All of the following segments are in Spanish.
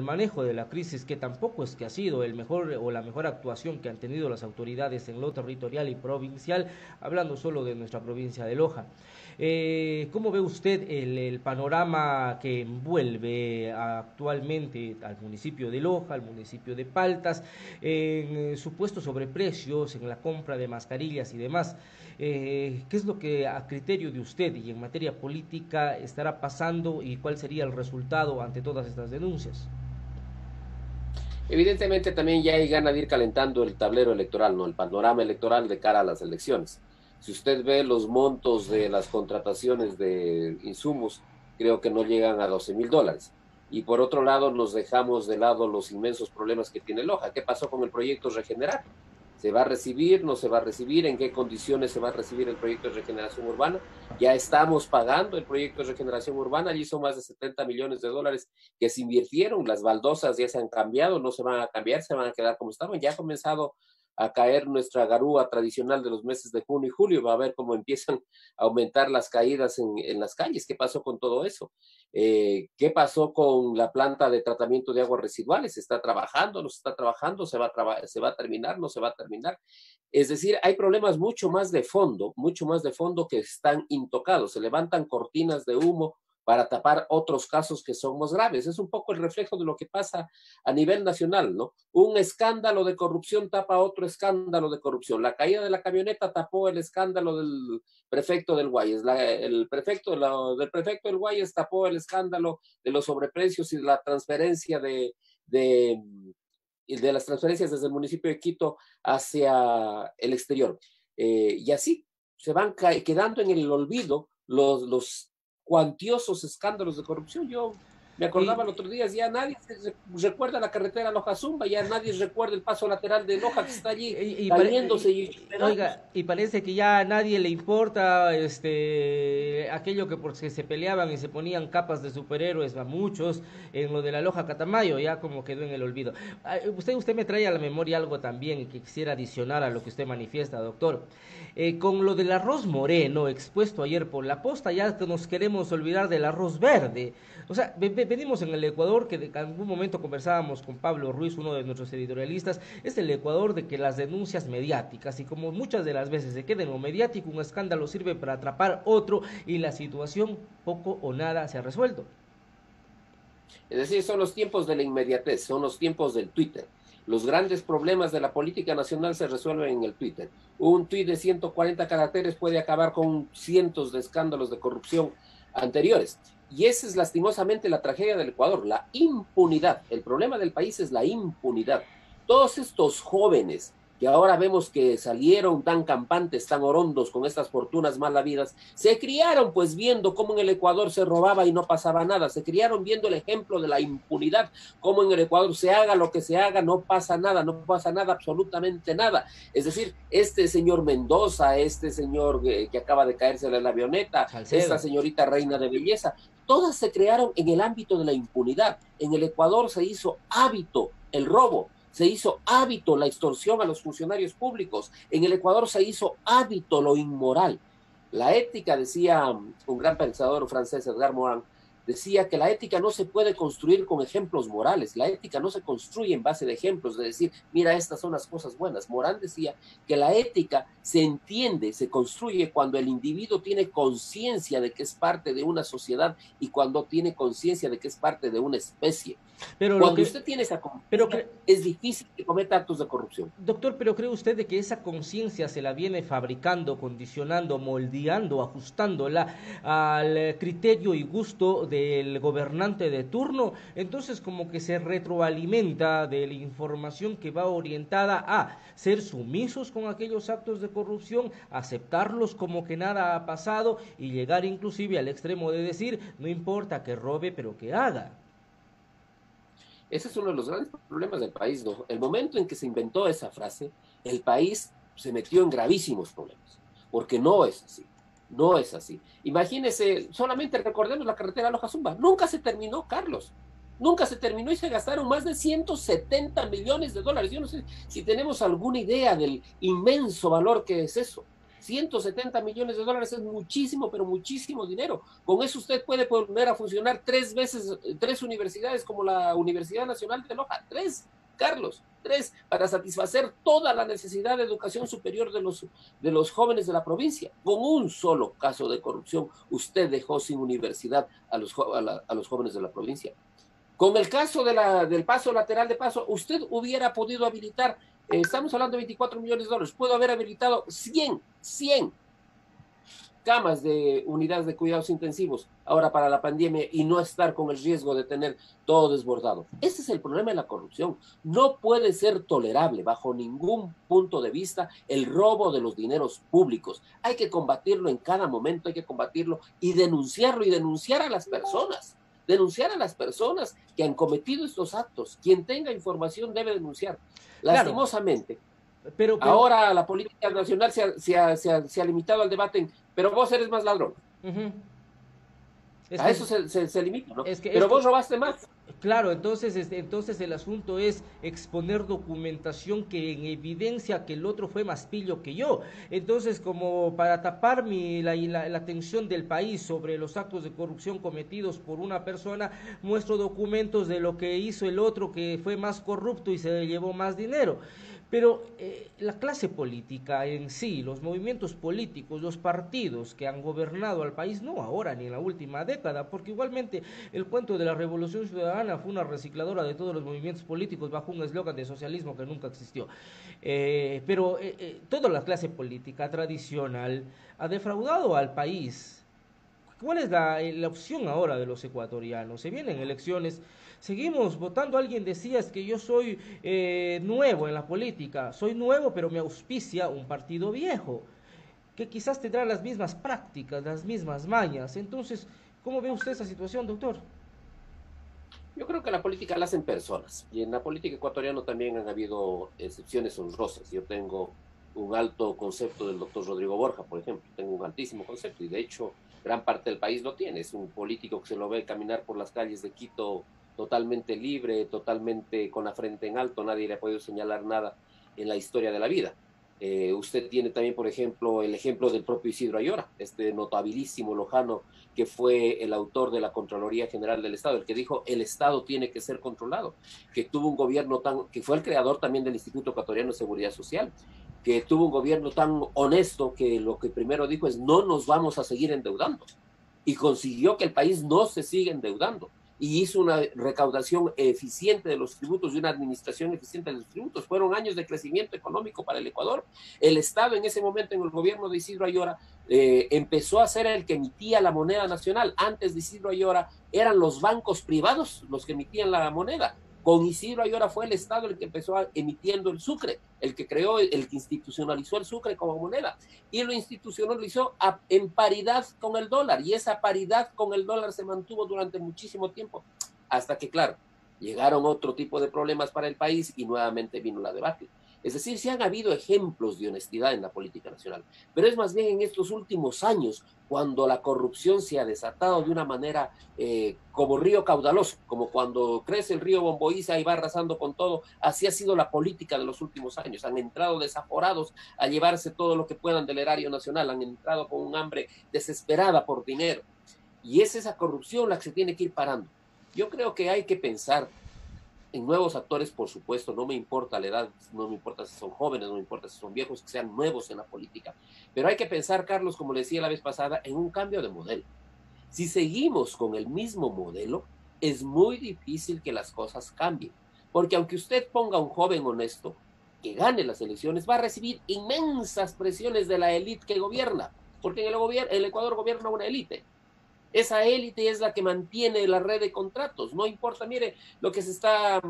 el manejo de la crisis, que tampoco es que ha sido el mejor o la mejor actuación que han tenido las autoridades en lo territorial y provincial, hablando solo de nuestra provincia de Loja. ¿Cómo ve usted el panorama que envuelve actualmente al municipio de Loja, al municipio de Paltas, en supuestos sobreprecios, en la compra de mascarillas y demás? ¿Qué es lo que a criterio de usted y en materia política estará pasando y cuál sería el resultado ante todas estas denuncias? Evidentemente también ya hay ganas de ir calentando el tablero electoral, ¿no? El panorama electoral de cara a las elecciones. Si usted ve los montos de las contrataciones de insumos, creo que no llegan a $12,000. Y por otro lado, nos dejamos de lado los inmensos problemas que tiene Loja. ¿Qué pasó con el proyecto Regenerar? ¿Se va a recibir? ¿No se va a recibir? ¿En qué condiciones se va a recibir el proyecto de regeneración urbana? Ya estamos pagando el proyecto de regeneración urbana, allí son más de $70 millones que se invirtieron, las baldosas ya se han cambiado, no se van a cambiar, se van a quedar como estaban, ya ha comenzado a caer nuestra garúa tradicional de los meses de junio y julio, va a ver cómo empiezan a aumentar las caídas en las calles. ¿Qué pasó con todo eso? ¿Qué pasó con la planta de tratamiento de aguas residuales? ¿Se está trabajando? ¿No se está trabajando? ¿Se va a terminar? ¿No se va a terminar? Es decir, hay problemas mucho más de fondo que están intocados. Se levantan cortinas de humo para tapar otros casos que son más graves. Es un poco el reflejo de lo que pasa a nivel nacional, ¿no? Un escándalo de corrupción tapa otro escándalo de corrupción. La caída de la camioneta tapó el escándalo del prefecto del Guayas. Del prefecto del Guayas tapó el escándalo de los sobreprecios y la transferencia de, de las transferencias desde el municipio de Quito hacia el exterior. Y así se van quedando en el olvido los cuantiosos escándalos de corrupción. Yo me acordaba Y, el otro día, ya nadie recuerda la carretera Loja-Zumba, ya nadie recuerda el paso lateral de Loja que está allí cayéndose y hecho pedazos. oiga, y parece que ya a nadie le importa aquello que porque se peleaban y se ponían capas de superhéroes a muchos en lo de la Loja Catamayo, ya como quedó en el olvido. Usted me trae a la memoria algo también que quisiera adicionar a lo que usted manifiesta, doctor. Con lo del arroz moreno expuesto ayer por la posta, ya que nos queremos olvidar del arroz verde. O sea, venimos en el Ecuador, que en algún momento conversábamos con Pablo Ruiz, uno de nuestros editorialistas, es el Ecuador de que las denuncias mediáticas, y como muchas de las veces se queda en lo mediático, un escándalo sirve para atrapar otro y la situación poco o nada se ha resuelto. Es decir, son los tiempos de la inmediatez, son los tiempos del Twitter. Los grandes problemas de la política nacional se resuelven en el Twitter. Un tuit de 140 caracteres puede acabar con cientos de escándalos de corrupción anteriores. Y esa es lastimosamente la tragedia del Ecuador, la impunidad. El problema del país es la impunidad. Todos estos jóvenes que ahora vemos que salieron tan campantes, tan orondos con estas fortunas mal habidas, se criaron pues viendo cómo en el Ecuador se robaba y no pasaba nada, se criaron viendo el ejemplo de la impunidad, cómo en el Ecuador se haga lo que se haga, no pasa nada, no pasa nada, absolutamente nada. Es decir, este señor Mendoza, este señor que acaba de caerse de la avioneta, esta Salcedo. señorita reina de belleza, todas se crearon en el ámbito de la impunidad. En el Ecuador se hizo hábito el robo, se hizo hábito la extorsión a los funcionarios públicos. En el Ecuador se hizo hábito lo inmoral. La ética, decía un gran pensador francés, Edgar Morin, decía que la ética no se puede construir con ejemplos morales, la ética no se construye en base de ejemplos, de decir, mira, estas son las cosas buenas. Morán decía que la ética se entiende, se construye cuando el individuo tiene conciencia de que es parte de una sociedad y cuando tiene conciencia de que es parte de una especie. Pero lo Cuando que, usted tiene esa pero conciencia, cre- es difícil que cometa actos de corrupción. Doctor, pero ¿cree usted de que esa conciencia se la viene fabricando, condicionando, moldeando, ajustándola al criterio y gusto del gobernante de turno? Entonces como que se retroalimenta de la información que va orientada a ser sumisos con aquellos actos de corrupción, aceptarlos como que nada ha pasado y llegar inclusive al extremo de decir, no importa que robe, pero que haga. Ese es uno de los grandes problemas del país, ¿no? El momento en que se inventó esa frase, el país se metió en gravísimos problemas, porque no es así, no es así. Imagínese, solamente recordemos la carretera Loja-Zumba, nunca se terminó, Carlos, nunca se terminó y se gastaron más de $170 millones. Yo no sé si tenemos alguna idea del inmenso valor que es eso. $170 millones es muchísimo, pero muchísimo dinero. Con eso usted puede poner a funcionar 3 veces, 3 universidades como la Universidad Nacional de Loja. 3, Carlos, 3, para satisfacer toda la necesidad de educación superior de los jóvenes de la provincia. Con un solo caso de corrupción, usted dejó sin universidad a los jóvenes de la provincia. Con el caso del paso lateral de paso, usted hubiera podido habilitar, estamos hablando de $24 millones, puedo haber habilitado 100 camas de unidades de cuidados intensivos ahora para la pandemia y no estar con el riesgo de tener todo desbordado. Ese es el problema de la corrupción. No puede ser tolerable bajo ningún punto de vista el robo de los dineros públicos. Hay que combatirlo en cada momento, hay que combatirlo y denunciarlo y denunciar a las personas. Denunciar a las personas que han cometido estos actos. Quien tenga información debe denunciar. Lastimosamente, pero ahora la política nacional se ha limitado al debate en, pero vos eres más ladrón. A eso se limita, ¿no? Pero vos robaste más. Claro, entonces el asunto es exponer documentación que en evidencia que el otro fue más pillo que yo. Entonces, como para tapar la atención del país sobre los actos de corrupción cometidos por una persona, muestro documentos de lo que hizo el otro que fue más corrupto y se llevó más dinero. Pero la clase política en sí, los movimientos políticos, los partidos que han gobernado al país, no ahora ni en la última década, porque igualmente el cuento de la Revolución Ciudadana fue una recicladora de todos los movimientos políticos bajo un eslogan de socialismo que nunca existió. Pero toda la clase política tradicional ha defraudado al país. ¿Cuál es la opción ahora de los ecuatorianos? Se vienen elecciones, seguimos votando. Alguien decía, es que yo soy nuevo en la política, soy nuevo pero me auspicia un partido viejo, que quizás tendrá las mismas prácticas, las mismas mañas. Entonces, ¿cómo ve usted esa situación, doctor? Yo creo que la política la hacen personas, y en la política ecuatoriana también han habido excepciones honrosas. Yo tengo un alto concepto del doctor Rodrigo Borja, por ejemplo, tengo un altísimo concepto, y de hecho gran parte del país lo tiene. Es un político que se lo ve caminar por las calles de Quito totalmente libre, totalmente con la frente en alto, nadie le ha podido señalar nada en la historia de la vida. Usted tiene también, por ejemplo, el ejemplo del propio Isidro Ayora, este notabilísimo lojano que fue el autor de la Contraloría General del Estado, el que dijo el Estado tiene que ser controlado, que tuvo un gobierno que fue el creador también del Instituto Ecuatoriano de Seguridad Social, que tuvo un gobierno tan honesto que lo que primero dijo es no nos vamos a seguir endeudando, y consiguió que el país no se siga endeudando, y hizo una recaudación eficiente de los tributos y una administración eficiente de los tributos. Fueron años de crecimiento económico para el Ecuador. El Estado en ese momento, en el gobierno de Isidro Ayora, empezó a ser el que emitía la moneda nacional. Antes de Isidro Ayora eran los bancos privados los que emitían la moneda. Con Isidro Ayora fue el Estado el que empezó emitiendo el sucre, el que creó, el que institucionalizó el sucre como moneda, y lo institucionalizó en paridad con el dólar, y esa paridad con el dólar se mantuvo durante muchísimo tiempo, hasta que, claro, llegaron otro tipo de problemas para el país y nuevamente vino la debacle. Es decir, sí han habido ejemplos de honestidad en la política nacional, pero es más bien en estos últimos años cuando la corrupción se ha desatado de una manera como río caudaloso, como cuando crece el río Bomboíza y va arrasando con todo. Así ha sido la política de los últimos años. Han entrado desaforados a llevarse todo lo que puedan del erario nacional, han entrado con un hambre desesperada por dinero. Y es esa corrupción la que se tiene que ir parando. Yo creo que hay que pensar en nuevos actores, por supuesto. No me importa la edad, no me importa si son jóvenes, no me importa si son viejos, que sean nuevos en la política. Pero hay que pensar, Carlos, como le decía la vez pasada, en un cambio de modelo. Si seguimos con el mismo modelo, es muy difícil que las cosas cambien. Porque aunque usted ponga a un joven honesto que gane las elecciones, va a recibir inmensas presiones de la élite que gobierna. Porque en el Ecuador gobierna una élite. Esa élite es la que mantiene la red de contratos. No importa, mire, lo que se está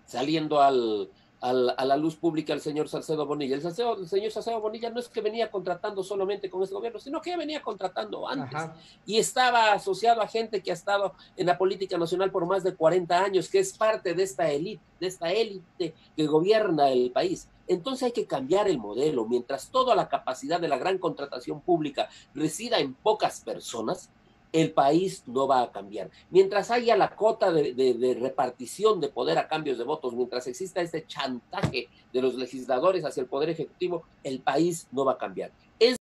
saliendo a la luz pública el señor Salcedo Bonilla. El señor Salcedo Bonilla no es que venía contratando solamente con este gobierno, sino que ya venía contratando antes. Ajá. Y estaba asociado a gente que ha estado en la política nacional por más de 40 años, que es parte de esta élite que gobierna el país. Entonces hay que cambiar el modelo. Mientras toda la capacidad de la gran contratación pública resida en pocas personas, el país no va a cambiar. Mientras haya la cota de repartición de poder a cambios de votos, mientras exista este chantaje de los legisladores hacia el poder ejecutivo, el país no va a cambiar. Es